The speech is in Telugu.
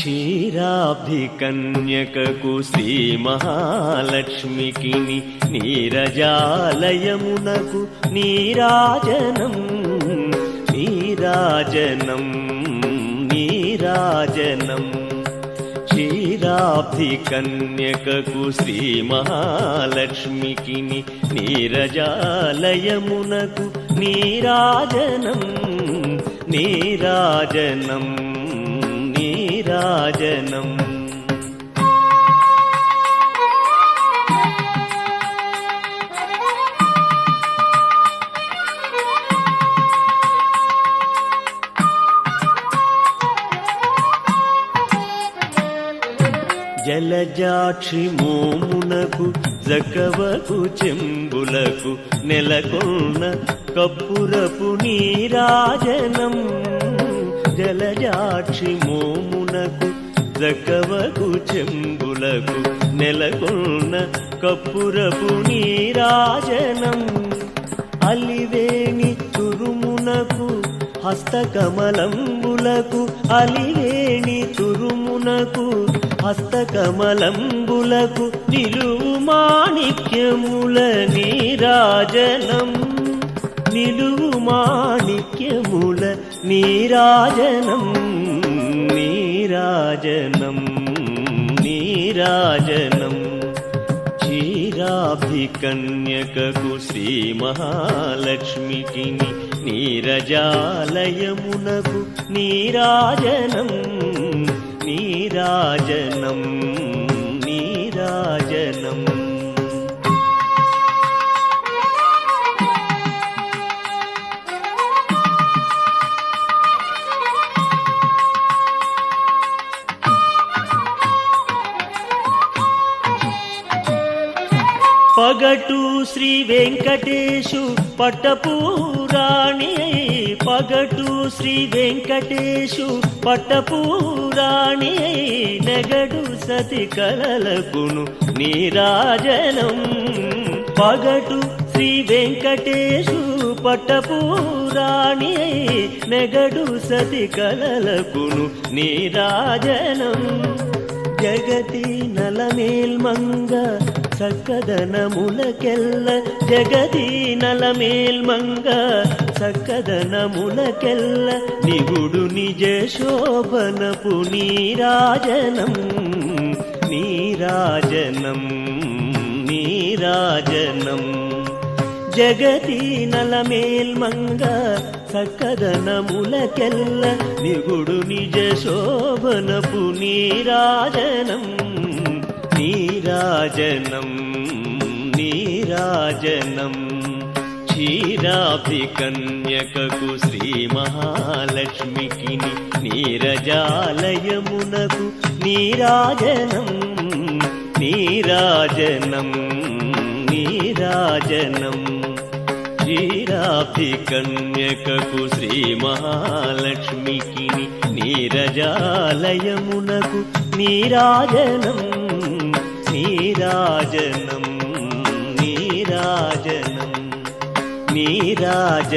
క్షీరాబ్ధికన్యకకు శ్రీ మహాలక్ష్మికిని నీరజాలయమునకు నీరాజనం నీరాజనం నీరాజనం క్షీరాబ్ధికన్యకకు శ్రీ మహాలక్ష్మికిని నీరజాలయమునకు నీరాజనం నీరాజనం నీరాజనం జలజాక్షి మోమునకు జకవకు చెంబులకు నెలకొన్న కప్పురపు నీరాజనం జలజాక్షి మోమునకు జకవకు చెంబులకు నెలకొన్న కప్పురపు నీరాజనం అలివేణి తురుమునకు హస్తకమలంబులకు అలివేణి తురుమునకు హస్తకమలంబులకు నిలువు మాణిక్యముల నీరాజనం నిలువు మాణిక్యముల నీరాజనం నీరాజనం నీరాజనం క్షీరాబ్ధికన్యకకు శ్రీ మహాలక్ష్మికిని నీరజాలయమునకు నీరాజనం నీరాజనం నీరాజనం పగటు శ్రీ వెంకటేశు పట్టపూరాణి పగటు శ్రీ వెంకటేశు పట్టపూరాణి నెగడు సతి కలలకును నీరాజనం పగటు శ్రీ వెంకటేశు పట్టపూరాణి నెగడు సతి కలలకును నీరాజనం జగతి నలమేల్మంగ సక్కదనములకెల్ల జగతి నలమేల్మంగ సక్కదనములకెల్ల నిగుడు నిజ శోభనపు నీరాజనం నీరాజనం నీరాజనం జగతి నలమేల్మంగ సక్కదనములకెల్ల నిగుడు నిజ శోభనపు నీరాజనం నీరాజనం నీరాజనం క్షీరాబ్ధికన్యకకు శ్రీ మహాలక్ష్మికిని నీరజాలయమునకు నీరాజనం నీరాజనం నీరాజనం క్షీరాబ్ధికన్యకకు శ్రీ మహాలక్ష్మికిని నీరజాలయమునకు నీరాజనం నీరాజనం నీరాజనం నీరాజనం